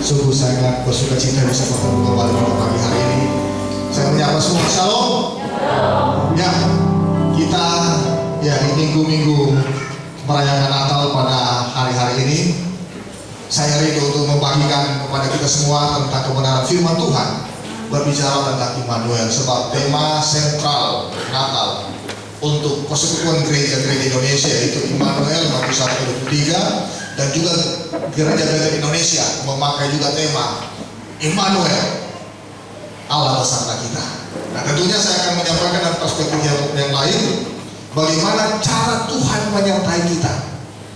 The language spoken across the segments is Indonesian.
Sungguh sangat bersuka cita bisa bertemu kembali pada pagi hari ini. Saya menyapa semua, shalom. Ya, kita di minggu-minggu merayakan Natal pada hari-hari ini. Saya rindu untuk membagikan kepada kita semua tentang kebenaran firman Tuhan, berbicara tentang Immanuel, sebab tema sentral Natal untuk persekutuan gereja-gereja Indonesia yaitu Immanuel Matius 1:23, dan juga gereja-gereja Indonesia memakai juga tema Immanuel, Allah bersama kita. Nah, tentunya saya akan menyampaikan dari perspektif yang lain, bagaimana cara Tuhan menyertai kita.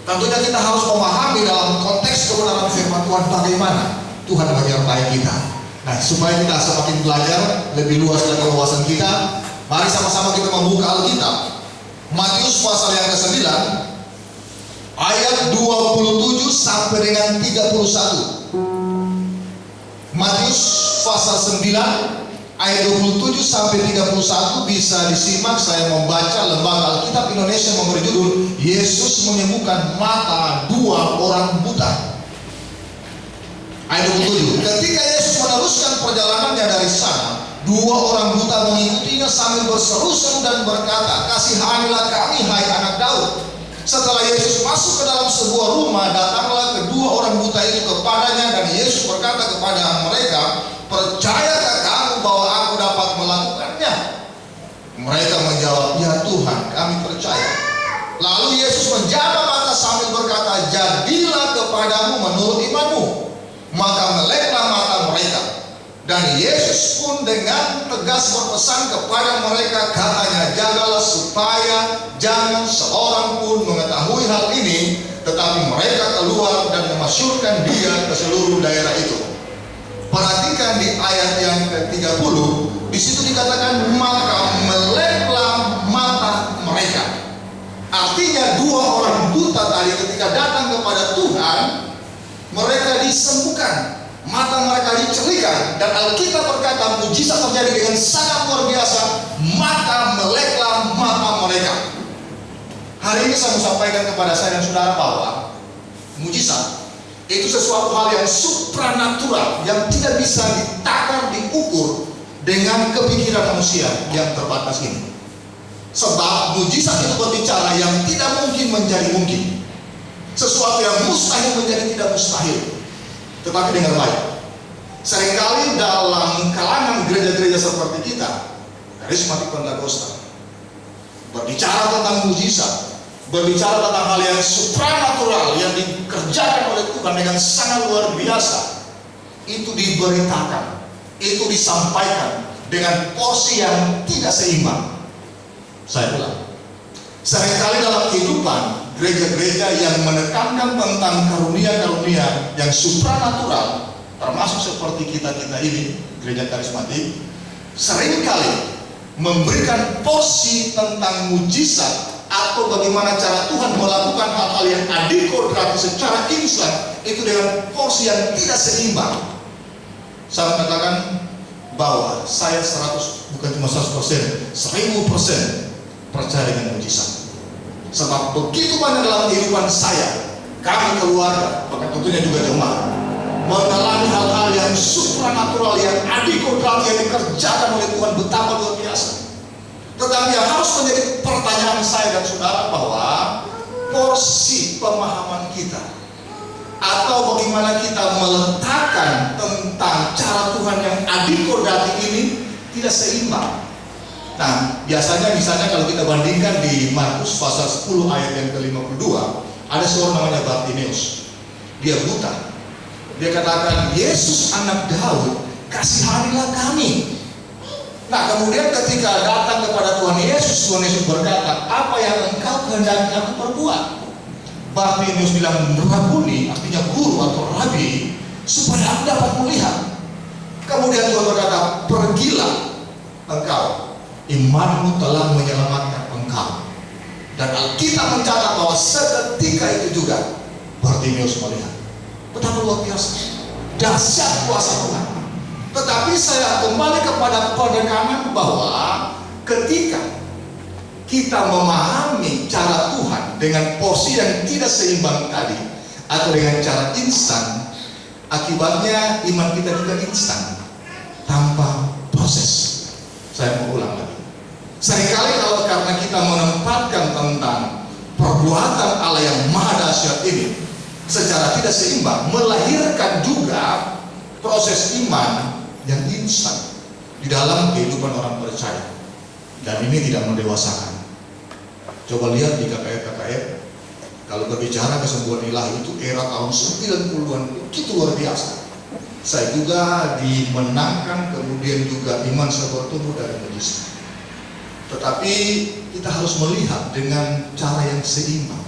Tentunya kita harus memahami dalam konteks kebenaran firman Tuhan bagaimana Tuhan menyertai kita. Nah, supaya kita semakin belajar lebih luas lagi wawasan kita, mari sama-sama kita membuka Alkitab. Matius pasal yang ke-9 ayat 27 sampai dengan 31. Matius pasal 9 ayat 27 sampai 31 bisa disimak. Saya membaca. Lembaga Alkitab Indonesia memberi judul Yesus menyembuhkan mata 2 orang buta. Ayat 27. Ketika Yesus meneruskan perjalanannya dari sana, 2 orang buta mengikutinya sambil berseru-seru dan berkata, "Kasihanilah kami, hai anak Daud." Setelah Yesus masuk ke dalam sebuah rumah, datanglah kedua orang buta itu kepadanya, dan Yesus berkata kepada mereka, "Percayakah kamu bahwa aku dapat melakukannya?" Mereka menjawab, "Ya Tuhan, kami percaya." Lalu Yesus menjamah mata sambil berkata, "Jadilah kepadamu menurut imanmu." Maka meleklah mata mereka. Dan Yesus pun dengan tegas berpesan kepada mereka, katanya, "Jagalah supaya jangan seorang pun mengetahui hal ini." Tetapi mereka keluar dan memasyurkan dia ke seluruh daerah itu. Perhatikan di ayat yang ke-30, di situ dikatakan, maka meleklah mata mereka. Artinya 2 orang buta tadi ketika datang kepada Tuhan, mereka disembuhkan, mata mereka dicelikan, dan Alkitab berkata mujizat terjadi dengan sangat luar biasa. Maka meleklah mata mereka. Hari ini saya mau sampaikan kepada saya dan saudara bahwa mujizat itu sesuatu hal yang supranatural, yang tidak bisa ditakar, diukur dengan kepikiran manusia yang terbatas ini. Sebab mujizat itu berbicara yang tidak mungkin menjadi mungkin, sesuatu yang mustahil menjadi tidak mustahil. Tetapi dengar baik, seringkali dalam kalangan gereja-gereja seperti kita, karismatik Pentakosta, berbicara tentang mujizat, berbicara tentang hal yang supranatural yang dikerjakan oleh Tuhan dengan sangat luar biasa, itu diberitakan, itu disampaikan dengan porsi yang tidak seimbang. Saya ulang, seringkali dalam kehidupan gereja-gereja yang menekankan tentang karunia-karunia yang supranatural, termasuk seperti kita-kita ini, gereja karismatik, seringkali memberikan porsi tentang mujizat atau bagaimana cara Tuhan melakukan hal-hal yang adikodrati secara instan, itu dengan porsi yang tidak seimbang. Saya mengatakan bahwa saya 100, bukan cuma 100%, 1000% percaya dengan mujizat. Sebab begitu banyak dalam kehidupan saya, kami keluarga, bahkan tentunya juga jemaat, mengalami hal-hal yang supranatural, yang adikodrati, yang dikerjakan oleh Tuhan betapa luar biasa. Tetapi yang harus menjadi pertanyaan saya dan saudara bahwa porsi pemahaman kita atau bagaimana kita meletakkan tentang cara Tuhan yang adikodrati ini tidak seimbang. Nah, biasanya misalnya kalau kita bandingkan di Markus pasal 10 ayat yang ke-52, ada seorang namanya Bartimeus. Dia buta. Dia katakan, "Yesus anak Daud, kasihanilah kami." Nah, kemudian ketika datang kepada Tuhan Yesus berkata, "Apa yang engkau kehendaki aku perbuat?" Bartimeus bilang, "Rabuni," artinya guru atau rabi, "supaya aku dapat melihat." Kemudian Tuhan berkata, "Pergilah engkau, imanmu telah menyelamatkan engkau." Dan Alkitab mencatat bahwa seketika itu juga Bartimeus melihat. Betapa luar biasa, dahsyat kuasa Tuhan. Tetapi saya kembali kepada penekanan bahwa ketika kita memahami cara Tuhan dengan porsi yang tidak seimbang tadi, atau dengan cara instan, Akibatnya iman kita juga instan, tanpa proses. Saya mau ulang lagi. Seringkali kalau karena kita menempatkan tentang perbuatan Allah yang maha dahsyat ini secara tidak seimbang, melahirkan juga proses iman yang instan di dalam kehidupan orang percaya, dan ini tidak mendewasakan. Coba lihat di KKR, kalau berbicara kesembuhan ilahi itu era tahun 90-an, itu luar biasa. Saya juga dimenangkan, kemudian juga iman saya bertumbuh dari mujizat. Tetapi kita harus melihat dengan cara yang seimbang,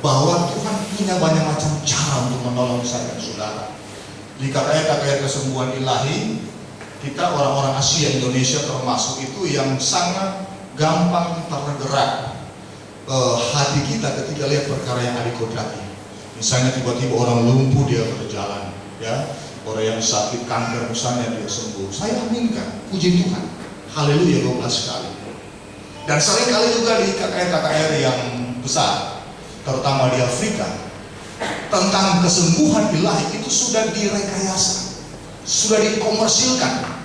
bahwa Tuhan punya banyak macam cara untuk menolong saya dan saudara. Di KKR kesembuhan ilahi, kita orang-orang Asia Indonesia termasuk itu yang sangat gampang tergerak hati kita ketika lihat perkara yang adikodrati. Misalnya tiba-tiba orang lumpuh dia berjalan, ya, orang yang sakit kanker misalnya dia sembuh. Saya aminkan, puji Tuhan, haleluya 12 kali. Dan seringkali juga di KKR yang besar, terutama di Afrika, tentang kesembuhan ilahi itu sudah direkayasa, sudah dikomersilkan.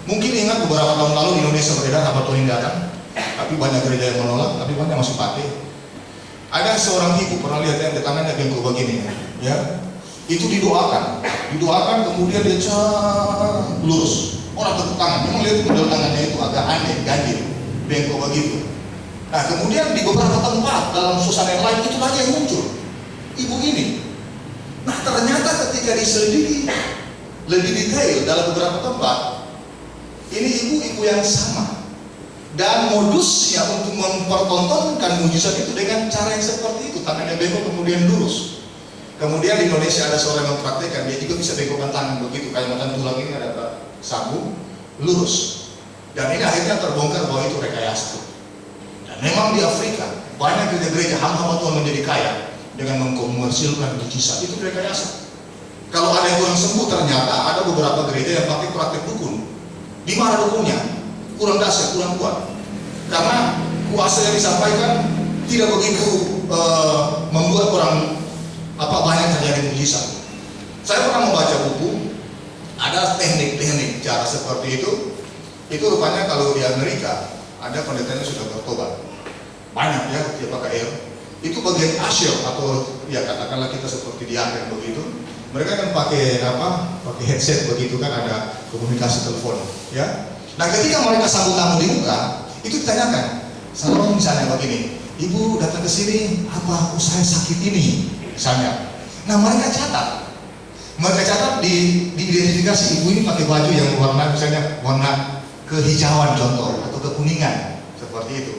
Mungkin ingat beberapa tahun lalu di Indonesia beredar apa Tuhan datang, tapi banyak gereja yang menolak, tapi banyak masih pakai. Ada seorang ibu pernah lihat yang di tangannya bengkok begini, ya, itu didoakan, kemudian dia lurus. Orang tepuk tangan, memang lihat kedua tangannya itu agak aneh, ganjil, bengkok begitu. Nah, kemudian di beberapa tempat dalam suasana yang lain itu lagi yang muncul ibu ini. Nah, ternyata ketika diselidiki lebih detail dalam beberapa tempat, ini ibu-ibu yang sama. Dan modusnya untuk mempertontonkan mujizat itu dengan cara yang seperti itu, tangannya bengkok kemudian lurus. Kemudian di Indonesia ada seorang yang mempraktekkan, dia juga bisa bengkokkan tangan begitu, kayak macam tulang ini ada sambung lurus. Dan ini akhirnya terbongkar bahwa itu rekayasa. Dan memang di Afrika banyak gereja-gereja hamba Tuhan menjadi kaya dengan mengkomersilkan mujizat, itu rekayasa. Kalau ada yang kurang sembuh, ternyata ada beberapa gereja yang pakai praktek dukun. Di mana dukunnya? Kurang dahsyat, kurang kuat. Karena kuasa yang disampaikan tidak begitu membuat orang banyak terjadi mujizat. Saya pernah membaca buku, ada teknik-teknik cara seperti itu. Itu rupanya kalau di Amerika ada pendetanya sudah bertobat. Banyak ya, dia pakai itu bagian asyik atau ya katakanlah kita seperti diangkat begitu. Mereka kan pakai headset begitu kan, ada komunikasi telepon, ya. Nah, ketika mereka sambut tamu di muka, itu ditanyakan, selalu misalnya begini, ibu datang ke sini, apa saya sakit ini, misalnya. Nah, mereka catat diidentifikasi ibu ini pakai baju yang warna kehijauan contoh atau kekuningan seperti itu.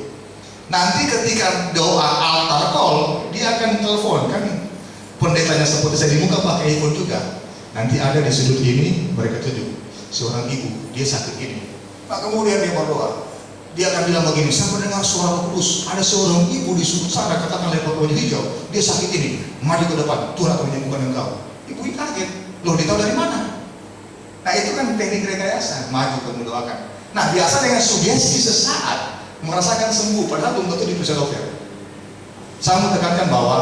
Nanti ketika doa altar call, dia akan telepon kan, pendetanya seperti saya di muka pakai iPhone juga. Nanti ada di sudut ini mereka tunjuk seorang ibu, dia sakit ini. Nah, kemudian dia berdoa, dia akan bilang begini, saya mendengar suara kudus, ada seorang ibu di sudut sana, katakan lepas baju hijau, dia sakit ini, maju ke depan, Tuhan akan menyembuhkan engkau. Ibu ini kaget, loh dia tahu dari mana? Nah, itu kan teknik rekayasa, maju ke mendoakan. Nah, biasa dengan sugesti sesaat merasakan sembuh, padahal belum tentu diperiksa dokter. Saya mau tekankan bahwa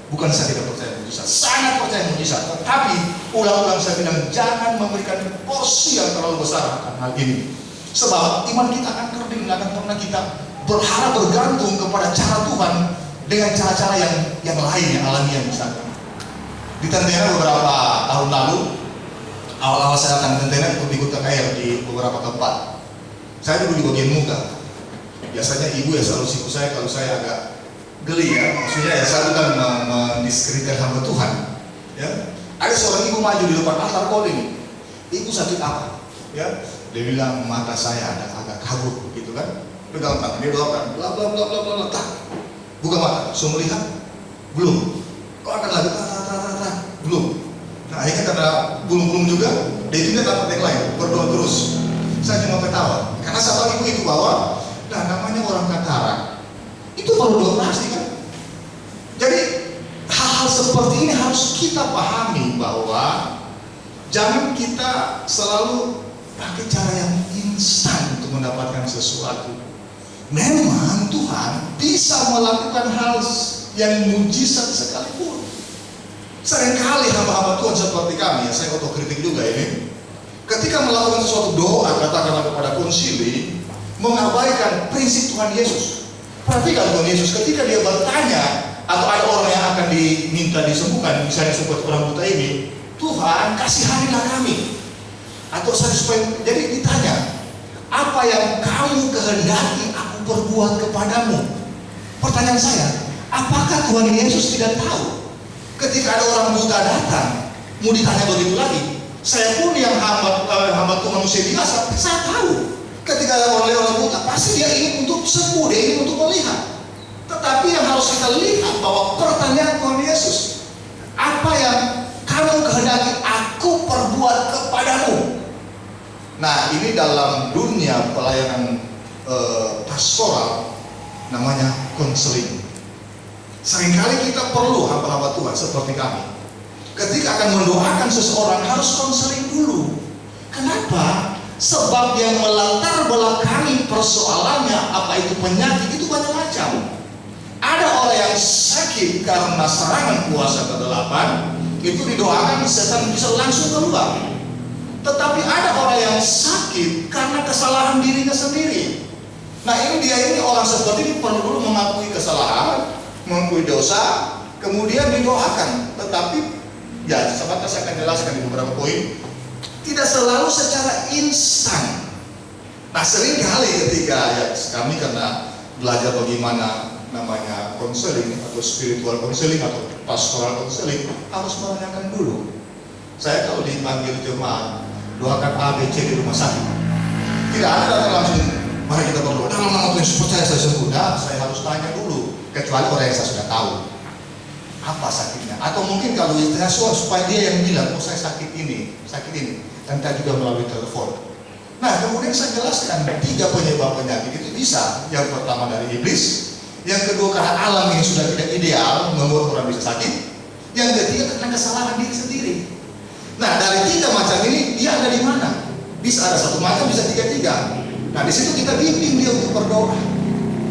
bukan saya tidak percaya mujizat, sangat percaya mujizat, tetapi ulang-ulang saya bilang jangan memberikan porsi yang terlalu besar akan hal ini. Sebab iman kita akan kerdil, akan pernah kita berharap bergantung kepada cara Tuhan dengan cara-cara yang lain, yang alamiah misalnya. Di tentera beberapa tahun lalu, awal-awal saya akan tentera ikut KKR di beberapa tempat. Saya dulu di bagian muka. Biasanya ibu ya selalu sibuk saya kalau saya agak geli ya. Maksudnya ya saya bukan mendiskreditkan hamba Tuhan. Ya, ada seorang ibu maju di depan altar call ini. Ibu sakit apa? Ya. Dia bilang mata saya ada agak kabur gitu kan. Pegang tangan, dia doakan, bla bla bla bla bla bla. Buka mata, sudah melihat? Belum. Doakan lagi, belum. Nah, akhirnya karena belum juga, dia tidak dapat yang lain, berdoa terus. Saya cuma ketawa, karena saya tahu ibu itu bahwa, nah namanya orang katarak, itu perlu dioperasi kan. Jadi hal-hal seperti ini harus kita pahami bahwa jangan kita selalu pakai cara yang instan untuk mendapatkan sesuatu. Memang Tuhan bisa melakukan hal yang mujizat sekalipun. Seringkali hamba-hamba Tuhan seperti kami, ya saya otokritik juga ini, ketika melakukan sesuatu doa, katakanlah kepada konsili, mengabaikan prinsip Tuhan Yesus. Perhatikan Tuhan Yesus ketika dia bertanya, atau ada orang yang akan diminta disembuhkan, misalnya seperti orang buta ini, Tuhan kasihanilah kami, atau saya supaya, jadi ditanya, apa yang kamu kehendaki aku perbuat kepadamu? Pertanyaan saya, apakah Tuhan Yesus tidak tahu? Ketika ada orang buta datang, mau ditanya begitu lagi. Saya pun yang hamba Tuhan manusia biasa, saya tahu. Ketika ada orang buta, pasti dia ingin untuk sembuh, dia ingin untuk melihat. Tetapi yang harus kita lihat bahwa pertanyaan Tuhan Yesus, apa yang kamu kehendaki aku perbuat kepadamu? Nah, ini dalam dunia pelayanan pastoral namanya konseling. Seringkali kita perlu hamba-hamba Tuhan seperti kami, ketika akan mendoakan seseorang harus konseling dulu. Kenapa? Sebab yang melatar belakangi persoalannya, apa itu penyakit, itu banyak macam. Ada orang yang sakit karena serangan kuasa ke-8, itu didoakan setan bisa langsung keluar. Tetapi ada orang yang sakit karena kesalahan dirinya sendiri. Nah, ini orang seperti ini perlu dulu mengakui kesalahan, mengakui dosa, kemudian didoakan. Tetapi ya sebentar saya akan jelaskan di beberapa poin, tidak selalu secara instan. Nah, sering kali ketika ya kami karena belajar bagaimana namanya konseling atau spiritual konseling atau pastoral konseling, harus menanyakan dulu. Saya kalau dipanggil jemaat doakan A, B, C di rumah sakit, tidak ada datang langsung mari kita berdoa dalam nama Tuhan percaya saya sembuh. Nah, saya harus tanya dulu, kecuali orang yang saya sudah tahu apa sakitnya, atau mungkin kalau istrinya supaya dia yang bilang, oh saya sakit ini, dan tadi juga melalui telepon. Nah, kemudian saya jelaskan 3 penyebab penyakit itu bisa. Yang pertama dari iblis, yang kedua karena alam ini sudah tidak ideal membuat orang bisa sakit, yang ketiga karena kesalahan diri sendiri. Nah, dari 3 macam ini dia ada di mana? Bisa ada 1 macam, bisa 3-3. Nah, di situ kita bimbing dia untuk berdoa.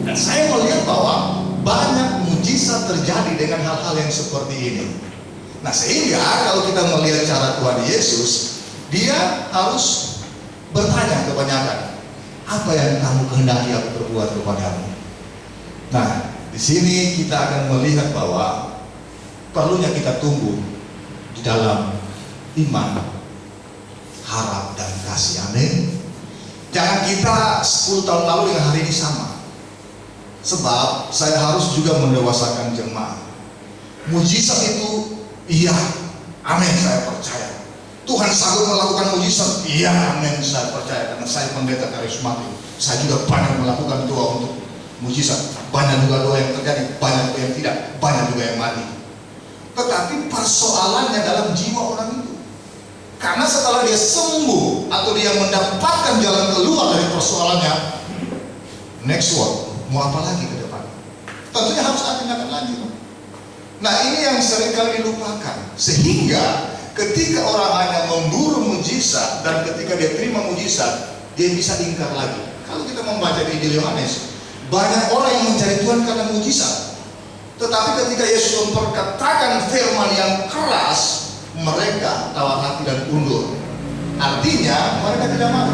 Dan saya melihat bahwa banyak mujizat terjadi dengan hal-hal yang seperti ini. Nah, sehingga kalau kita melihat cara Tuhan Yesus, dia harus bertanya kebanyakan, apa yang kamu kehendaki aku perbuat kepadamu? Nah, di sini kita akan melihat bahwa perlunya kita tumbuh di dalam iman, harap, dan kasih. Amin. Jangan kita 10 tahun lalu dengan hari ini sama. Sebab saya harus juga mendewasakan jemaat. Mujizat itu iya, amin, saya percaya. Tuhan sanggup melakukan mujizat, iya, amin, saya percaya. Karena saya pendeta karismatik, saya juga banyak melakukan doa untuk mujizat. Banyak juga doa yang terjadi, banyak juga yang tidak, banyak juga yang mati. Tetapi persoalannya dalam jiwa orang itu. Karena setelah dia sembuh atau dia mendapatkan jalan keluar dari persoalannya, next one, mau apa lagi ke depan? Tentunya harus ada tindakan lanjut. Nah, ini yang seringkali dilupakan. Sehingga ketika orang hanya memburu mujizat dan ketika dia terima mujizat, dia bisa ingkar lagi. Kalau kita membaca di Injil Yohanes, banyak orang yang mencari Tuhan karena mujizat. Tetapi ketika Yesus memperkatakan firman yang keras, mereka tawar hati dan undur. Artinya mereka tidak mau.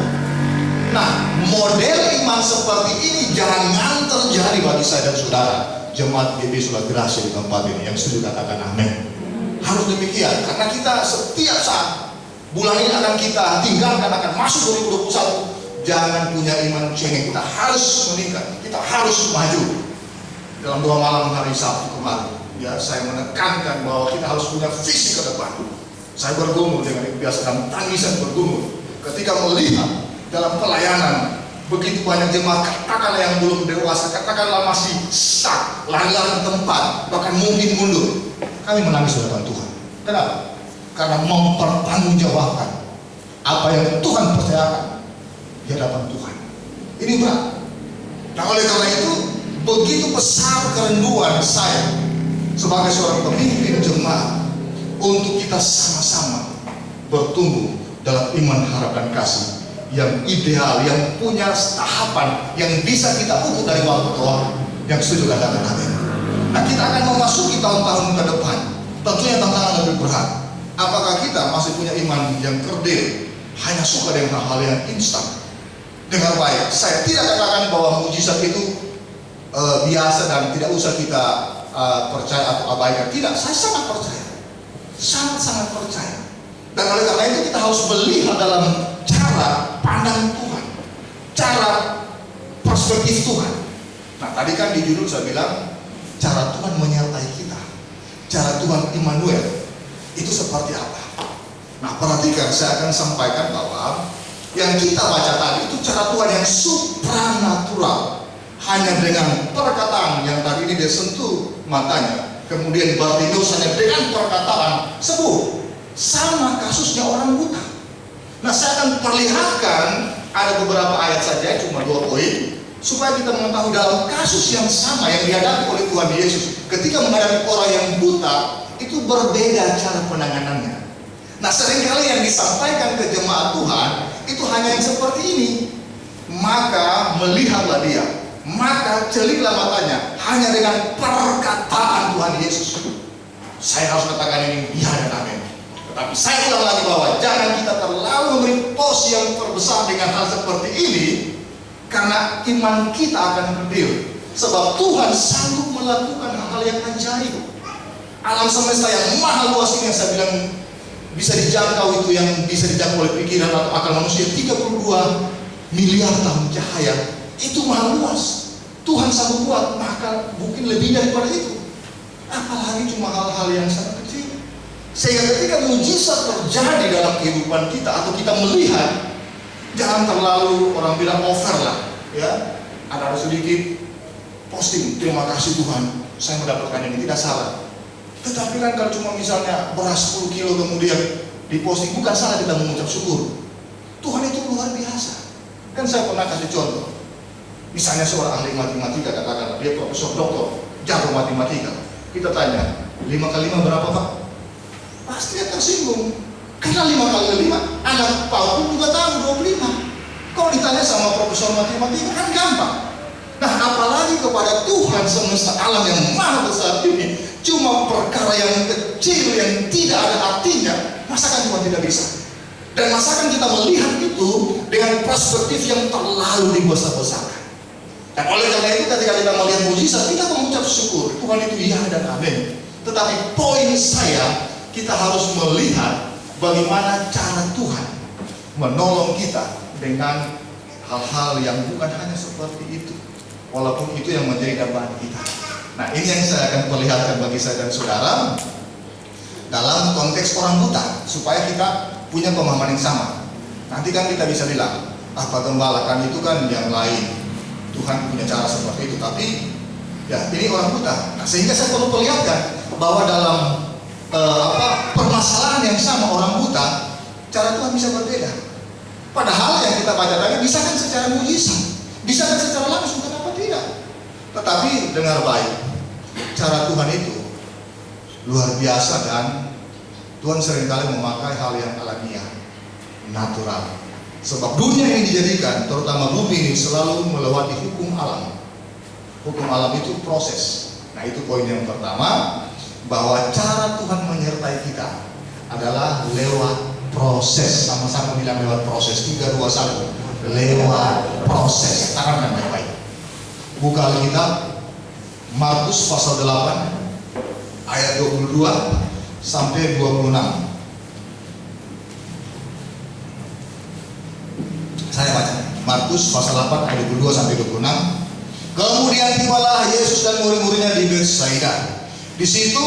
Nah, model iman seperti ini jangan terjadi bagi saya dan saudara. Jemaat GB Sola Gracia di tempat ini, yang setuju katakan amin. Harus demikian, karena kita setiap saat bulan ini akan kita tinggalkan, akan masuk 2021. Jangan punya iman cengeng, kita harus meningkat, kita harus maju. Dalam 2 malam hari Sabtu kemarin, ya saya menekankan bahwa kita harus punya visi ke depan. Saya bergumul dengan biasa dalam tangisan bergumul ketika melihat dalam pelayanan begitu banyak jemaat, katakanlah yang belum dewasa, katakanlah masih stuck, lari-lari tempat, bahkan mungkin mundur. Kami menangis di hadapan Tuhan. Kenapa? Karena mempertanggungjawabkan apa yang Tuhan percayakan di hadapan Tuhan. Ini berat. Nah, oleh karena itu begitu besar kerinduan saya sebagai seorang pemimpin jemaat untuk kita sama-sama bertumbuh dalam iman, harap, dan kasih yang ideal, yang punya tahapan yang bisa kita ukur dari waktu ke waktu. Yang setuju katakan amin. Nah, kita akan memasuki tahun-tahun ke depan tentunya tantangan lebih berat. Apakah kita masih punya iman yang kerdil, hanya suka dengan hal-hal yang instan? Dengar baik, saya tidak katakan bahwa mujizat itu biasa dan tidak usah kita percaya atau abaikan. Tidak, saya sangat percaya, sangat percaya. Dan oleh karena itu kita harus melihat dalam cara pandang Tuhan, cara perspektif Tuhan. Nah, tadi kan di judul saya bilang cara Tuhan menyertai kita, cara Tuhan Immanuel itu seperti apa. Nah, perhatikan, saya akan sampaikan bahwa yang kita baca tadi itu cara Tuhan yang supranatural. Hanya dengan perkataan yang tadi ini dia sentuh matanya, kemudian Bartimeus hanya dengan perkataan sembuh. Sama kasusnya orang buta. Nah, saya akan perlihatkan ada beberapa ayat saja, cuma 2 poin, supaya kita mengetahui dalam kasus yang sama yang dihadapi oleh Tuhan Yesus ketika menghadapi orang yang buta, itu berbeda cara penanganannya. Nah, seringkali yang disampaikan ke jemaat Tuhan itu hanya yang seperti ini. Maka melihatlah dia, maka celiklah matanya, hanya dengan perkataan Tuhan Yesus. Saya harus katakan ini ya dan amin. Tetapi saya ulang lagi bahwa jangan kita terlalu memberi pos yang terbesar dengan hal seperti ini, karena iman kita akan kerdil. Sebab Tuhan sanggup melakukan hal-hal yang ajaib. Alam semesta yang maha luas ini yang saya bilang bisa dijangkau, itu yang bisa dijangkau oleh pikiran atau akal manusia, 32 miliar tahun cahaya, itu maha luas. Tuhan sanggup buat, maka mungkin lebih daripada itu. Apalagi cuma hal-hal yang sangat kecil. Sehingga ketika mujizat terjadi dalam kehidupan kita atau kita melihat, jangan terlalu orang bilang over lah, ya. Ada sedikit posting, terima kasih Tuhan, saya mendapatkan ini, tidak salah. Tetapi kan kalau cuma misalnya beras 10 kilo kemudian diposting, bukan salah kita mengucap syukur. Tuhan itu luar biasa. Kan saya pernah kasih contoh. Misalnya seorang ahli matematika, katakanlah dia profesor doktor, jago matematika. Kita tanya, 5 kali 5 berapa Pak? Pasti dia tersinggung. Karena 5 kali 5, anak Pak pun juga tahu 25. Kalau ditanya sama profesor matematika kan gampang. Nah, apalagi kepada Tuhan semesta alam yang maha besar ini, cuma perkara yang kecil yang tidak ada artinya, masakan Tuhan tidak bisa. Dan masakan kita melihat itu dengan perspektif yang terlalu dibesar-besarkan. Dan oleh karena itu ketika kita melihat mujizat, kita mengucap syukur, Tuhan itu ya dan amin. Tetapi poin saya, kita harus melihat bagaimana cara Tuhan menolong kita dengan hal-hal yang bukan hanya seperti itu, walaupun itu yang menjadi dambaan kita. Nah, ini yang saya akan perlihatkan bagi saya dan saudara dalam konteks orang buta, supaya kita punya pemahaman yang sama. Nanti kan kita bisa bilang, apa gembala kan itu kan yang lain, Tuhan punya cara seperti itu. Tapi ya ini orang buta. Nah, sehingga saya perlu perlihatkan bahwa dalam permasalahan yang sama orang buta, cara Tuhan bisa berbeda. Padahal yang kita baca tadi bisa kan secara mujizat, bisa kan secara langsung, kenapa tidak? Tetapi dengar baik, cara Tuhan itu luar biasa dan Tuhan seringkali memakai hal yang alamiah, natural. Sebab dunia yang dijadikan, terutama bumi ini, selalu melewati hukum alam. Hukum alam itu proses. Nah, itu poin yang pertama, bahwa cara Tuhan menyertai kita adalah lewat proses. Sama-sama bilang lewat proses. 3, 2, 1. Lewat proses. Tangan yang baik-baik. Buka Alkitab Markus pasal 8 ayat 22 sampai 26. Saya baca Markus pasal 8 ayat 22 sampai 26. Kemudian tibalah Yesus dan murid-muridnya di Betsaida. Di situ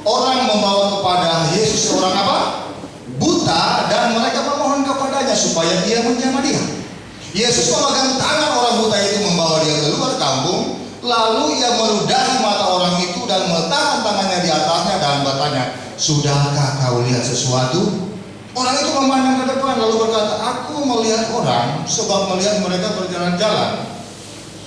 orang membawa kepada Yesus seorang apa? Buta, dan mereka memohon kepadanya supaya dia menjamah dia. Yesus memegang tangan orang buta itu, membawa dia keluar kampung. Lalu ia meludahi mata orang itu dan meletakkan tangannya di atasnya dan bertanya, sudahkah kau lihat sesuatu? Orang itu memandang ke depan lalu berkata, aku melihat orang sebab melihat mereka berjalan-jalan,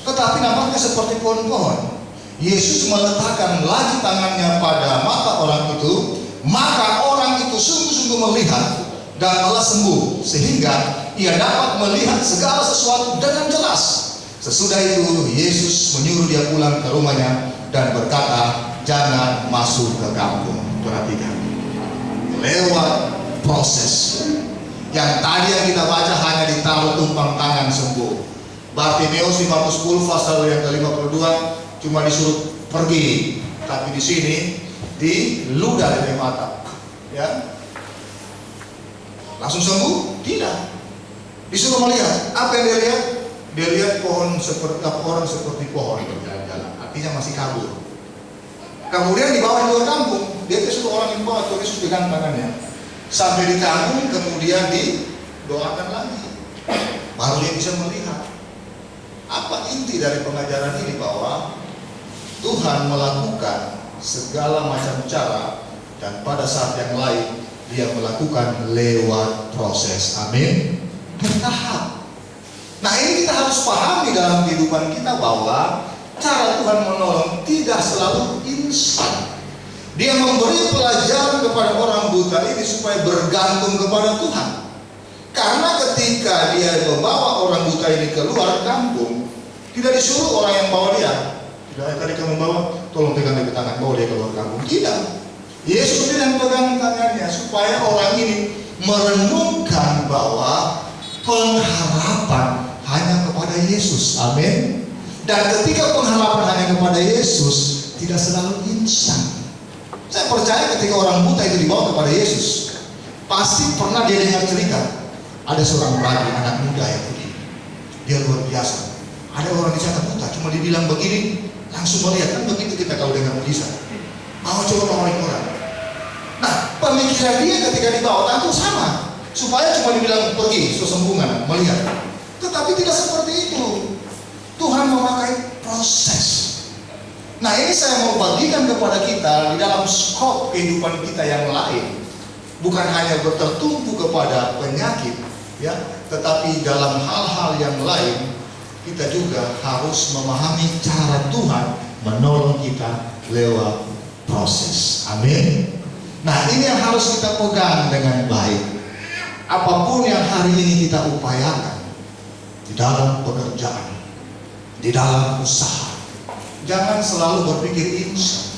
tetapi nampaknya seperti pohon-pohon. Yesus meletakkan lagi tangannya pada mata orang itu, maka orang itu sungguh-sungguh melihat dan malah sembuh, sehingga ia dapat melihat segala sesuatu dengan jelas. Sesudah itu Yesus menyuruh dia pulang ke rumahnya dan berkata, jangan masuk ke kampung. Perhatikan, lewat proses. Yang tadi yang kita baca hanya ditaruh tumpang tangan sembuh. Bartimeus di Markus 10 pasal yang ke-52 cuma disuruh pergi, tapi di sini diludah dari mata, ya. Langsung sembuh? Tidak. Disuruh melihat. Apa yang dia lihat? Dia lihat pohon seperti orang seperti pohon berjalan-jalan. Artinya masih kabur. Kemudian dibawa di luar kampung. Dia disuruh orang yang bawa, Yesus pegang tangannya. Sampai di kampung, kemudian didoakan lagi. Baru dia bisa melihat. Apa inti dari pengajaran ini? Bahwa Tuhan melakukan segala macam cara, dan pada saat yang lain Dia melakukan lewat proses. Amin. Bertahap. Nah, ini kita harus pahami dalam kehidupan kita bahwa cara Tuhan menolong tidak selalu instan. Dia memberi pelajaran kepada orang buta ini supaya bergantung kepada Tuhan. Karena ketika dia membawa orang buta ini keluar kampung, tidak disuruh orang yang bawa dia. Tidak, tadi kamu bawa, tolong pegang dari tangan, bawa dia keluar kampung. Tidak. Yesus yang pegang tangannya supaya orang ini merenungkan bahwa pengharapan hanya kepada Yesus. Amin. Dan ketika pengharapan hanya kepada Yesus, tidak selalu instan. Saya percaya ketika orang buta itu dibawa kepada Yesus, pasti pernah dia dengar cerita. Ada seorang rabi, anak muda yang begini. Dia luar biasa. Ada orang di sana buta, cuma dibilang begini, langsung melihat. Kan begitu kita kalau dengar mujizat. Mau coba nolongin orang. Nah, pemikiran dia ketika dibawa tentu sama. Supaya cuma dibilang pergi, sesembungan, melihat. Tetapi tidak seperti itu. Tuhan memakai proses. Nah, ini saya mau bagikan kepada kita di dalam skop kehidupan kita yang lain. Bukan hanya bertertumpu kepada penyakit, ya, tetapi dalam hal-hal yang lain kita juga harus memahami cara Tuhan menolong kita lewat proses. Amin. Nah, ini yang harus kita pegang dengan baik. Apapun yang hari ini kita upayakan di dalam pekerjaan, di dalam usaha, jangan selalu berpikir instan.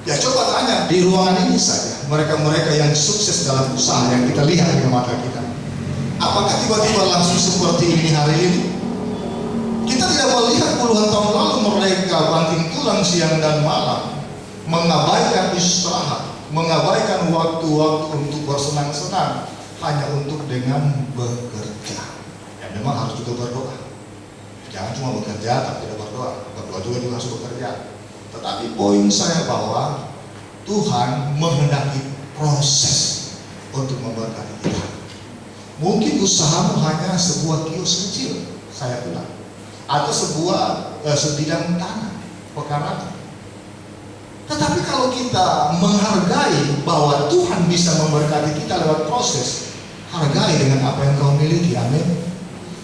Ya, coba tanya di ruangan ini saja, mereka-mereka yang sukses dalam usaha yang kita lihat dengan mata kita, apakah tiba-tiba langsung seperti ini hari ini? Kita tidak melihat puluhan tahun lalu mereka banting tulang siang dan malam, mengabaikan istirahat, mengabaikan waktu-waktu untuk bersenang-senang, hanya untuk dengan bekerja. Ya, memang harus juga berdoa. Jangan cuma bekerja tapi tidak berdoa. Berdoa juga harus bekerja. Tetapi poin saya bahwa Tuhan menghendaki proses untuk memberkati kita. Mungkin usahamu hanya sebuah kios kecil, saya bilang, atau sebuah sebidang tanah, pekarangan. Tetapi kalau kita menghargai bahwa Tuhan bisa memberkati kita lewat proses, hargai dengan apa yang kau miliki. Amin.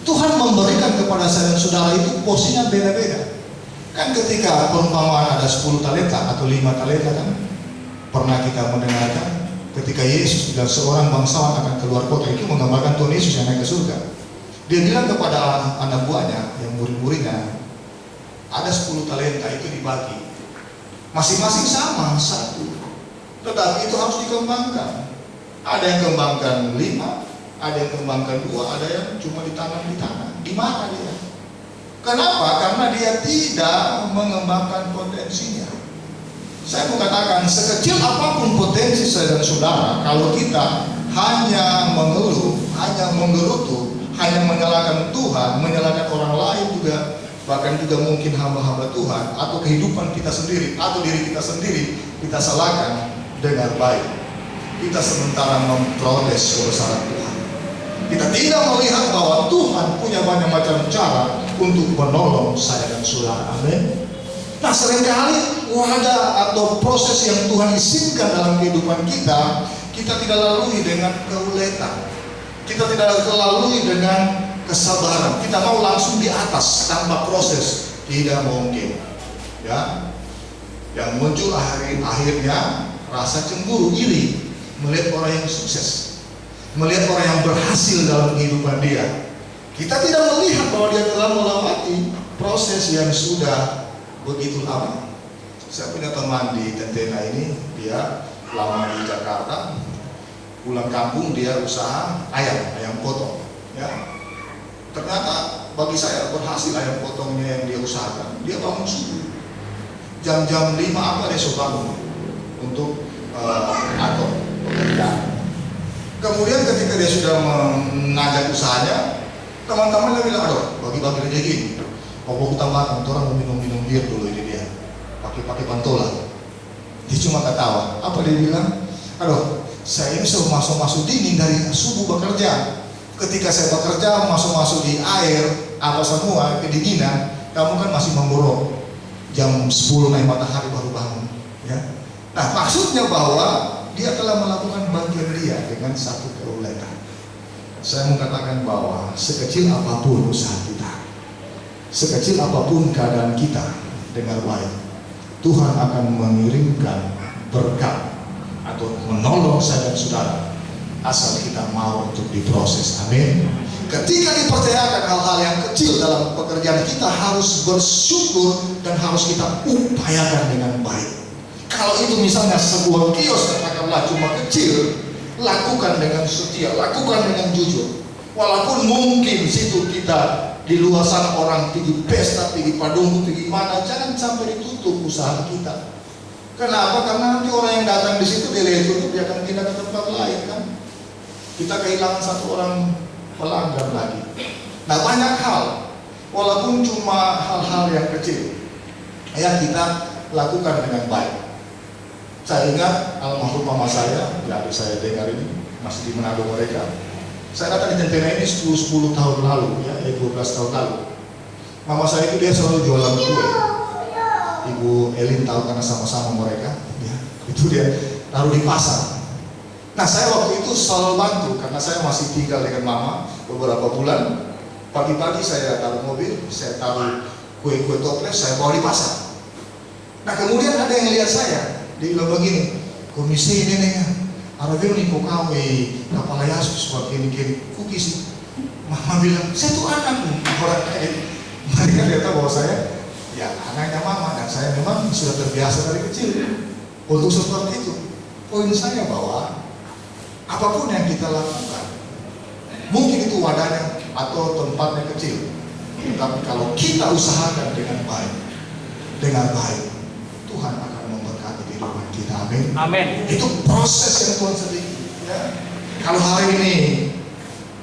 Tuhan memberikan kepada saya dan saudara itu porsinya beda-beda. Kan ketika perumpamaan ada 10 talenta atau 5 talenta, kan pernah kita mendengarkan ketika Yesus dan seorang bangsawan akan keluar kota, itu menggambarkan Tuhan Yesus yang naik ke surga. Dia bilang kepada anak buahnya yang murid-muridnya, ada 10 talenta itu dibagi, masing-masing sama 1, tetapi itu harus dikembangkan. Ada yang kembangkan 5, ada yang kembangkan 2, ada yang cuma ditanam di tanah. Di mana dia? Kenapa? Karena dia tidak mengembangkan potensinya. Saya mau katakan, sekecil apapun potensi saya dan saudara, kalau kita hanya mengeluh, hanya menggerutu, hanya menyalahkan Tuhan, menyalahkan orang lain juga, bahkan juga mungkin hamba-hamba Tuhan, atau kehidupan kita sendiri, atau diri kita sendiri, kita salahkan dengan baik. Kita sementara memprotes kebesaran Tuhan. Kita tidak melihat bahwa Tuhan punya banyak macam cara untuk menolong saya dan saudara. Amin. Nah, seringkali wadah atau proses yang Tuhan izinkan dalam kehidupan kita, kita tidak lalui dengan keuletan. Kita tidak lalui dengan kesabaran. Kita mau langsung di atas tanpa proses, tidak mungkin. Ya, yang muncul akhirnya rasa cemburu, iri melihat orang yang sukses, melihat orang yang berhasil dalam kehidupan dia. Kita tidak melihat bahwa dia telah melewati proses yang sudah begitu lama. Saya punya teman di Tentena ini, dia lama di Jakarta, pulang kampung dia usaha ayam potong. Ya. Ternyata bagi saya berhasil ayam potongnya yang dia usahakan. Dia bangun subuh, jam-jam 5 apa dia sudah bangun untuk atau pekerjaan. Kemudian ketika dia sudah mengajak usahanya, teman-temannya bilang, aduh, bagi-bagi rezeki. Mau tambah, orang mau minum bir dulu ini dia, pakai pantola. Dia cuma ketawa. Apa dia bilang? Aduh, saya ini suruh masuk dingin dari subuh bekerja. Ketika saya bekerja masuk di air apa semua kedinginan, kamu kan masih memborong. Jam 10 naik matahari baru bangun. Ya. Nah, maksudnya bahwa dia telah melakukan bagian dia dengan satu keuletan. Saya mau katakan bahwa sekecil apapun usaha kita, sekecil apapun keadaan kita dengan baik, Tuhan akan mengirimkan berkat atau menolong saya dan saudara, asal kita mau untuk diproses. Amin. Ketika dipercayakan hal-hal yang kecil dalam pekerjaan kita, harus bersyukur dan harus kita upayakan dengan baik. Kalau itu misalnya sebuah kios katakanlah cuma kecil, lakukan dengan setia, lakukan dengan jujur. Walaupun mungkin situ kita di luar sana orang pergi pesta, pergi padungku, pergi mana, jangan sampai ditutup usaha kita. Kenapa? Karena nanti orang yang datang di situ dia lihat tutup, dia akan pindah ke tempat lain kan. Kita kehilangan satu orang pelanggan lagi. Nah, banyak hal, walaupun cuma hal-hal yang kecil, yang kita lakukan dengan baik. Saya ingat almarhum mama saya, ya adik saya dengar ini, masih di Manado mereka. Saya datang di Tentena ini 10 tahun lalu, ya 12 tahun lalu. Mama saya itu dia selalu jualan kue. Ibu Elin tahu karena sama-sama mereka, ya. Itu dia taruh di pasar. Nah, saya waktu itu selalu bantu karena saya masih tinggal dengan mama beberapa bulan. Pagi-pagi saya taruh mobil, saya taruh kue-kue toples, saya bawa di pasar. Nah, kemudian ada yang lihat saya. Dia bilang begini, komisi ini nih, Arabel nih kok kau kepala Yesus seperti ini kukis. Mama bilang, saya tuh anakmu. Orang mereka lihat bahwa saya, ya anaknya mama dan saya memang sudah terbiasa dari kecil untuk seperti itu. Poin saya bahwa apapun yang kita lakukan, mungkin itu wadahnya atau tempatnya kecil, tapi kalau kita usahakan dengan baik, Tuhan akan memberkati kehidupan kita. Amin. Amin. Itu proses yang Tuhan sedikit. Ya. Kalau hari ini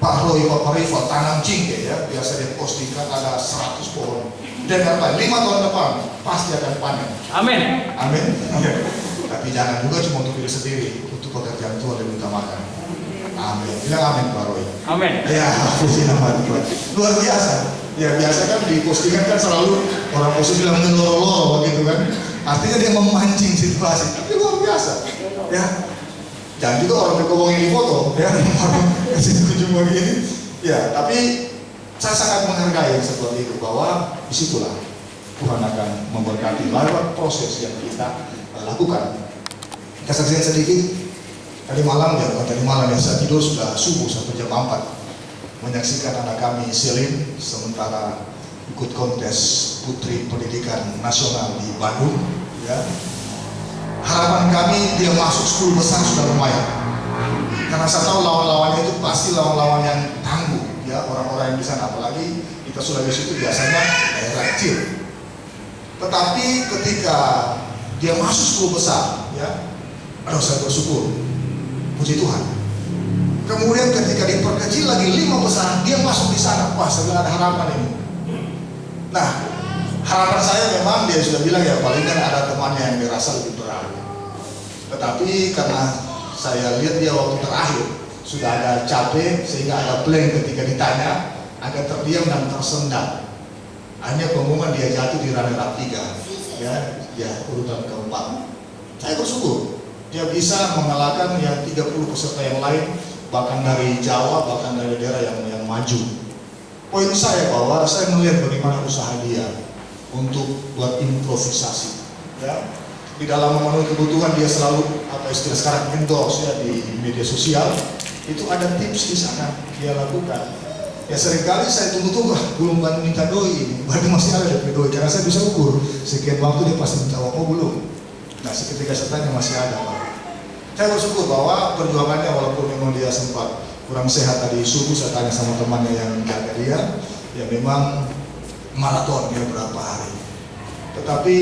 Pak Roy, Pak Rifa tanam cingke, ya biasa dia postingkan ada 100 pohon. Dan apa? 5 tahun depan pasti akan panen. Amin. Amin. Amin. Tapi jangan juga cuma untuk diri sendiri, untuk pekerjaan Tuhan lebih utamakan. Amin. Bilang amin Pak Roy. Amin. Ya, puji nama Tuhan. Luar biasa. Ya biasa kan di postingan kan selalu orang posting bilang ngeloro-loro begitu kan. Artinya dia memancing situasi, tapi luar biasa. Ya, jangan juga orang berkobong yang difoto, ya, orang kasih kunjung begini. Ya, tapi saya sangat menghargai seperti itu bahwa disitulah Tuhan akan memberkati lewat proses yang kita lakukan. Kesaksian sedikit. Tadi malam ya, saya tidur sudah subuh sampai jam 4 menyaksikan anak kami Selin sementara ikut kontes Putri Pendidikan Nasional di Bandung. Ya. Harapan kami dia masuk 10 besar sudah lumayan. Karena saya tahu lawan-lawannya itu pasti lawan-lawan yang tangguh, ya orang-orang yang di sana. Apalagi kita Sulawesi itu biasanya daerah kecil. Tetapi ketika dia masuk 10 besar, ya, aduh saya bersyukur, puji Tuhan. Kemudian ketika diperkecil lagi 5 besar, dia masuk di sana. Wah, saya ada harapan ini. Nah, harapan saya memang dia sudah bilang ya paling kan ada temannya yang dirasa lebih berat. Tetapi karena saya lihat dia waktu terakhir sudah ada capek sehingga ada blank ketika ditanya, agak terdiam dan tersendat. Hanya pengumuman dia jatuh di runner-up 3, ya urutan keempat. Saya bersyukur dia bisa mengalahkan yang 30 peserta yang lain, bahkan dari Jawa, bahkan dari daerah yang maju. Poin saya bahwa saya melihat bagaimana usaha dia untuk buat improvisasi, ya. Di dalam memenuhi kebutuhan dia selalu apa istilah sekarang endorse ya di media sosial. Itu ada tips di sana dia lakukan. Ya seringkali saya tunggu-tunggu, belum minta doi ini, berarti masih ada DP doi, karena saya bisa ukur sekian waktu dia pasti minta uang, oh belum. Nah seketika saya tanya masih ada Pak. Saya bersyukur bahwa perjuangannya walaupun memang dia sempat kurang sehat tadi subuh, saya tanya sama temannya yang jaga dia, ya memang maraton dia berapa hari. Tetapi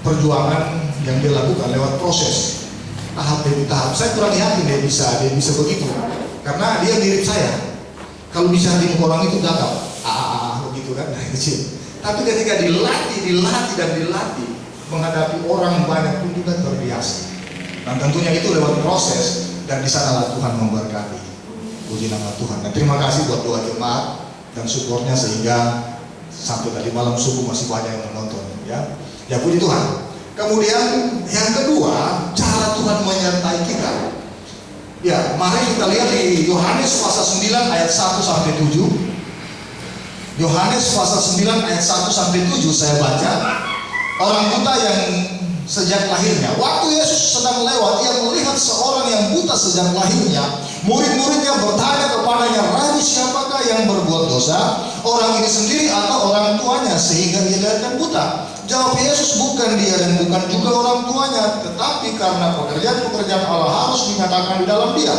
perjuangan yang dia lakukan lewat proses tahap demi tahap, saya kurang yakin dia bisa begitu, karena dia mirip saya. Kalau bisa di orang itu gagal, begitu kan dari kecil. Tapi ketika dilatih menghadapi orang banyak pun juga terbiasa. Dan tentunya itu lewat proses, dan di sanalah Tuhan memberkati. Puji nama Tuhan. Dan terima kasih buat doa jemaat dan supportnya sehingga sampai tadi malam subuh masih banyak yang menonton. Ya puji Tuhan. Kemudian yang kedua, cara Tuhan menyertai kita. Ya, mari kita lihat di Yohanes pasal 9 ayat 1 sampai 7. Yohanes pasal 9 ayat 1 sampai 7 saya baca. Orang buta yang sejak lahirnya, waktu Yesus sedang lewat, ia melihat seorang yang buta sejak lahirnya. Murid-muridnya bertanya kepadanya, "Rabi, siapakah yang berbuat dosa? Orang ini sendiri atau orang tuanya sehingga ia dilahirkan buta?" Jawab Yesus, "Bukan dia dan bukan juga orang tuanya, tetapi karena pekerjaan-pekerjaan Allah harus dinyatakan di dalam dia.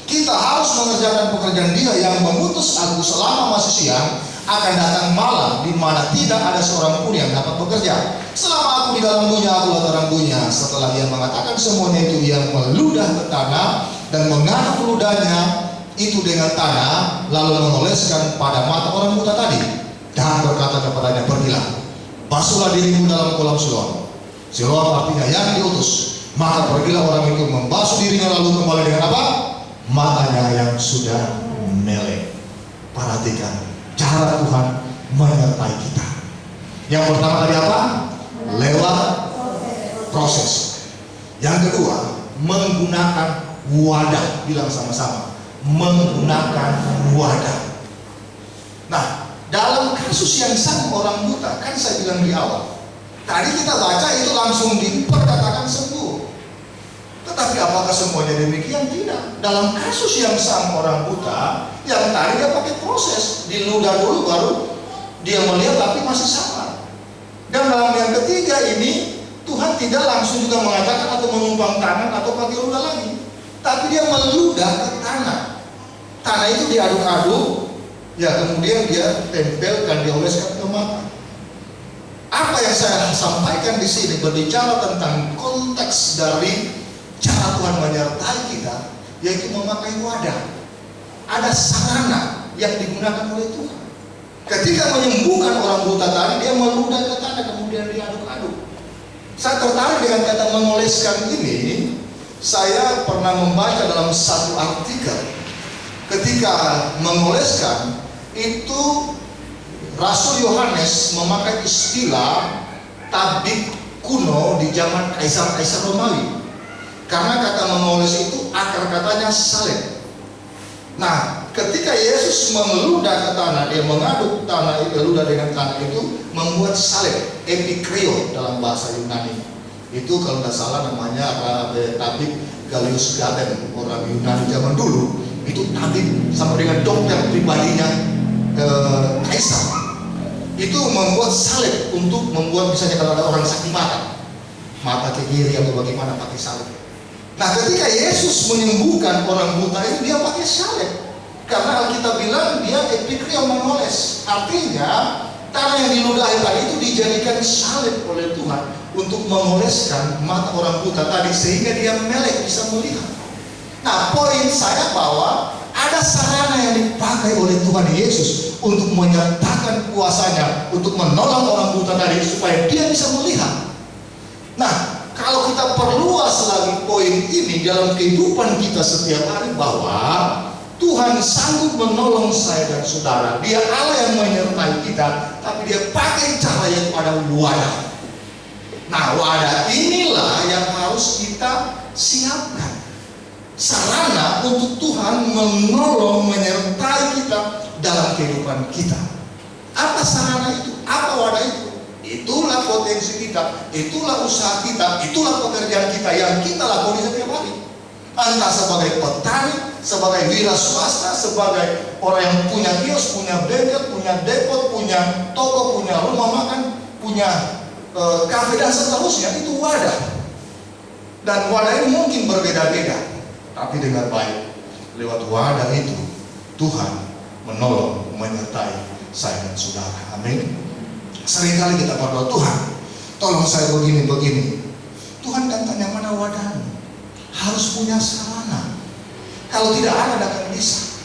Kita harus mengerjakan pekerjaan dia yang mengutus aku selama masih siang, akan datang malam di mana tidak ada seorang pun yang dapat bekerja. Selama aku di dalam dunia, akulah terang dunia." Setelah ia mengatakan semuanya itu, ia meludah ke tanah dan mengaduk ludahnya itu dengan tanah, lalu mengoleskan pada mata orang buta tadi dan berkata kepadanya, "Pergilah, basuhlah dirimu dalam kolam Siloam." Siloam artinya yang diutus. Maka pergilah orang itu membasuh dirinya, lalu kembali dengan apa? Matanya yang sudah melek. Perhatikan cara Tuhan menyertai kita. Yang pertama tadi apa? Lewat proses. Yang kedua, menggunakan wadah. Bilang sama-sama, menggunakan wadah. Nah, dalam kasus yang sama orang buta, kan saya bilang di awal, tadi kita baca itu langsung diperkatakan sembuh. Tetapi apakah semuanya demikian? Tidak. Dalam kasus yang sama orang buta, yang tadi dia pakai proses, diludah dulu baru dia melihat, tapi masih sama. Dan dalam yang ketiga ini, Tuhan tidak langsung juga mengatakan atau menumpang tangan atau pakai ludah lagi, tapi dia meludah ke tanah. Tanah itu diaduk-aduk, ya kemudian dia tempelkan, dia oleskan ke mata. Apa yang saya sampaikan di sini berbicara tentang konteks dari cara Tuhan menyertai kita, yaitu memakai wadah. Ada sarana yang digunakan oleh Tuhan. Ketika menyembuhkan orang buta tadi, dia meludah ke tanah kemudian diaduk-aduk. Saya tertarik dengan kata mengoleskan ini. Saya pernah membaca dalam satu artikel, ketika mengoleskan itu Rasul Yohanes memakai istilah tabib kuno di zaman Kaisar Romawi. Karena kata mengoles itu akar katanya salib. Nah, ketika Yesus meludah ke tanah, dia mengaduk tanah itu, ludah dengan tanah itu membuat salib, epikrio dalam bahasa Yunani. Itu kalau tidak salah namanya tabib Gaius Gaden, orang Yunani zaman dulu. Itu tabib sama dengan dokter pribadinya Kaisar. Itu membuat salib untuk membuat, misalnya kalau ada orang sakit mata ke kiri atau bagaimana, pakai salib. Nah, ketika Yesus menyembuhkan orang buta itu, dia pakai salib. Karena Alkitab bilang dia epikrio, mengoles. Artinya tanah yang diludahi tadi itu dijadikan salib oleh Tuhan untuk mengoleskan mata orang buta tadi sehingga dia melek, bisa melihat. Nah, poin saya bahwa ada sarana yang dipakai oleh Tuhan Yesus untuk menyatakan kuasanya, untuk menolong orang buta tadi supaya dia bisa melihat. Nah, kalau kita perluas lagi poin ini dalam kehidupan kita setiap hari, bahwa Tuhan sanggup menolong saya dan saudara. Dia Allah yang menyertai kita, tapi dia pakai cara yang ada wadah. Nah, wadah inilah yang harus kita siapkan. Sarana untuk Tuhan menolong, menyertai kita dalam kehidupan kita. Apa sarana itu? Apa wadah itu? Itulah potensi kita, itulah usaha kita, itulah pekerjaan kita yang kita lakukan setiap hari. Entah sebagai petani, sebagai wira swasta, sebagai orang yang punya kios, punya bengkel, punya depot, punya toko, punya rumah makan, punya kafe dan seterusnya, itu wadah. Dan wadah ini mungkin berbeda-beda, tapi dengan baik. Lewat wadah itu Tuhan menolong, menyertai saya dan saudara. Amin. Seringkali kita berdoa, Tuhan tolong saya begini. Tuhan kan tanya, mana wadahmu? Harus punya sarana. Kalau tidak ada, tidak akan bisa.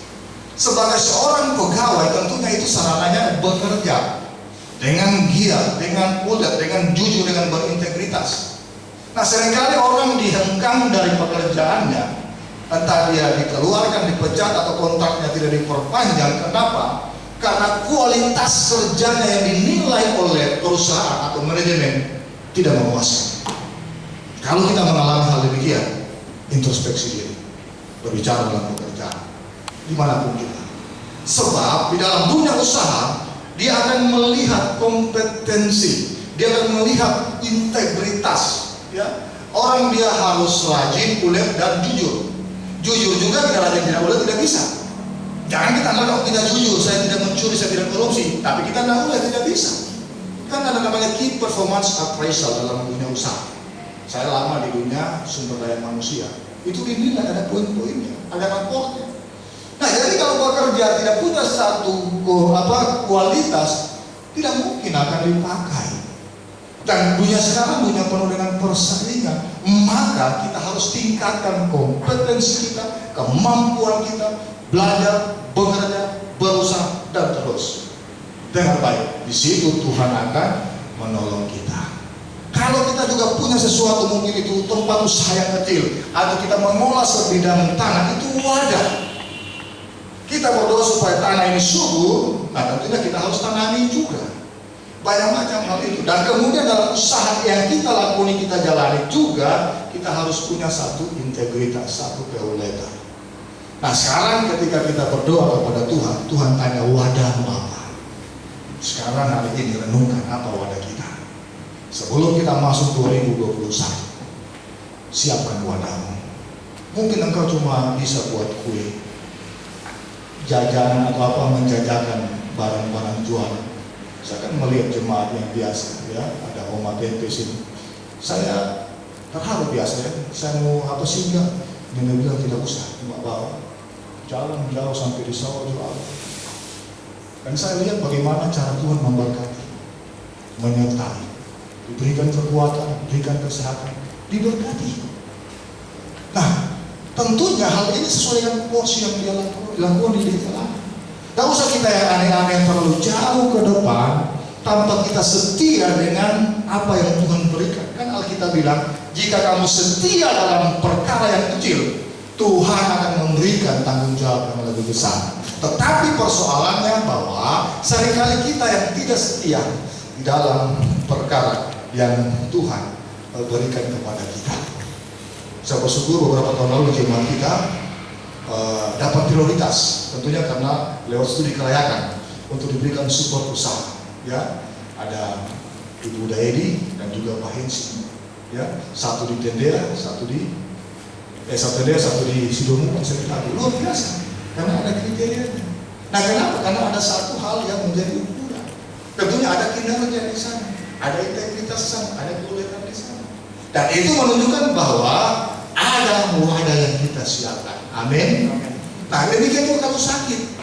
Sebagai seorang pegawai, tentunya itu sarananya bekerja dengan giat, dengan ulet, dengan jujur, dengan berintegritas. Nah, seringkali orang dihengkang dari pekerjaannya, entah dia dikeluarkan, dipecat, atau kontraknya tidak diperpanjang. Kenapa? Karena kualitas kerjanya yang dinilai oleh perusahaan atau manajemen tidak memuaskan. Kalau kita mengalami hal demikian, introspeksi diri, berbicara dalam pekerjaan, dimanapun kita. Sebab di dalam dunia usaha, dia akan melihat kompetensi, dia akan melihat integritas. Ya, orang dia harus rajin, ulet, dan jujur. Jujur juga, tidak rajin, tidak ulet, tidak bisa. Jangan kita anggap, kita jujur, saya tidak mencuri, saya tidak korupsi, tapi kita tidak ulet, tidak bisa. Kan ada namanya key performance appraisal dalam dunia usaha. Saya lama di dunia sumber daya manusia, itu dinilai, ada poin-poinnya, ada raportnya. Nah, jadi kalau bekerja tidak punya satu kualitas, tidak mungkin akan dipakai. Dan dunia sekarang dunia penuh dengan persaingan, maka kita harus tingkatkan kompetensi kita, kemampuan kita, belajar, bekerja, berusaha, dan terus dengan baik. Di situ Tuhan akan menolong kita. Kalau kita juga punya sesuatu, mungkin itu tempat usaha yang kecil, atau kita mengolah sebidang tanah, itu wadah. Kita berdoa supaya tanah ini subur, nah tentunya kita harus tanami juga. Banyak macam hal itu. Dan kemudian dalam usaha yang kita lakoni, kita jalani juga, kita harus punya satu integritas, satu keuletan. Nah, sekarang ketika kita berdoa kepada Tuhan, Tuhan tanya, wadahmu apa? Sekarang hari ini renungkan apa wadah kita. Sebelum kita masuk 2021, siapkan wadahmu. Mungkin engkau cuma bisa buat kue, jajanan atau apa, menjajakan barang-barang jualan. Saya kan melihat jemaat yang biasa, ya, ada oma tempe sini. Saya terharu biasa, ya. Saya mau apa sih enggak? Dia bilang tidak usah, cuma bawa. Jalan jauh sampai di sawah jual. Dan saya lihat bagaimana cara Tuhan memberkati, menyertai, diberikan kekuatan, diberikan kesehatan, diberkati. Nah, tentunya hal ini sesuai dengan porsi yang dia lakukan di dalam. Tidak usah kita yang aneh-aneh terlalu jauh ke depan tanpa kita setia dengan apa yang Tuhan berikan. Kan Alkitab bilang, jika kamu setia dalam perkara yang kecil, Tuhan akan memberikan tanggung jawab yang lebih besar. Tetapi persoalannya bahwa seringkali kita yang tidak setia di dalam perkara yang Tuhan berikan kepada kita. Saya bersyukur beberapa tahun lalu jemaat kita dapat prioritas, tentunya karena lewat studi kelayakan untuk diberikan support usaha. Ya, ada Ibu Daedi dan juga Pak Hensi. Ya, satu di Tendera, satu di Sidomu, konsep tadi luar biasa, karena ada kriterianya. Nah, kenapa? Karena ada satu hal yang menjadi ukuran. Tentunya ada kinerja di sana, ada integritas di sana, ada keuletan di sana. Dan itu menunjukkan bahwa ada wadah yang kita siapkan. Amin. Nah, demikian juga kalau sakit.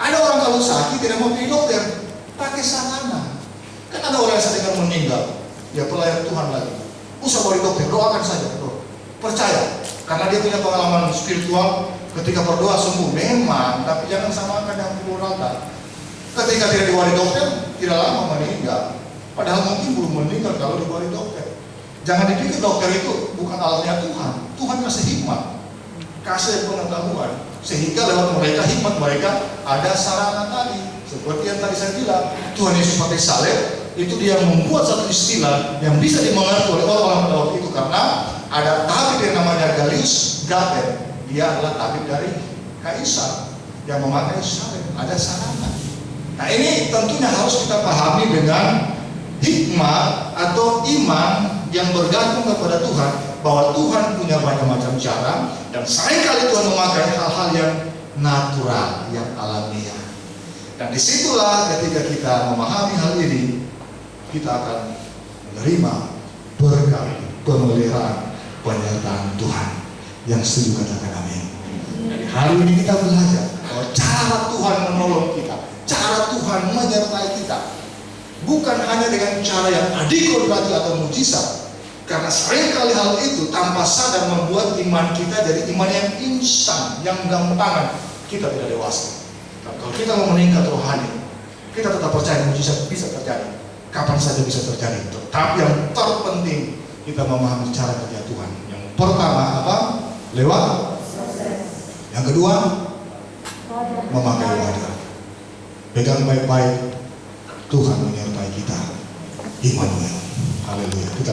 Ada orang kalau sakit tidak mau pergi dokter, pakai sarana. Kan ada orang yang sedang meninggal, ya pelayan Tuhan lagi. Usah bawa dokter, doakan saja, bro. Percaya, karena dia punya pengalaman spiritual. Ketika berdoa sembuh, memang, tapi jangan samakan dengan pukul rata. Ketika tidak diwari dokter, tidak lama meninggal. Padahal mungkin belum meninggal kalau diwari dokter. Jangan dipikir dokter itu bukan alatnya Tuhan. Tuhan kasih hikmat, kasih pengetahuan, sehingga lewat mereka, hikmat mereka, ada sarana tadi. Seperti yang tadi saya bilang, Tuhan Yesus pakai salib, itu dia membuat satu istilah yang bisa dimengerti oleh orang-orang pada waktu itu. Karena ada tabib yang namanya Gaius Gaten, dia adalah tabib dari Kaisar yang memakai salib, ada sarana. Nah, ini tentunya harus kita pahami dengan hikmat atau iman yang bergantung kepada Tuhan, bahwa Tuhan punya banyak macam cara, dan seringkali Tuhan memakai hal-hal yang natural, yang alamiah. Dan disitulah ketika kita memahami hal ini, kita akan menerima berkat, pemeliharaan, penyertaan Tuhan. Yang setuju katakan amin. Jadi hari ini kita belajar bahwa cara Tuhan menolong kita, cara Tuhan menyertai kita, bukan hanya dengan cara yang adikodati atau mujizat. Karena seringkali hal itu tanpa sadar membuat iman kita jadi iman yang instan, yang gampangan. Kita tidak dewasa. Tapi kalau kita mau meningkat rohani, kita tetap percaya mujizat bisa terjadi, kapan saja bisa terjadi. Tetapi yang terpenting kita memahami cara kerja Tuhan. Yang pertama apa? Lewat proses. Yang kedua, memakai wadah. Pegang baik-baik, Tuhan menyertai kita. Immanuel. Haleluya.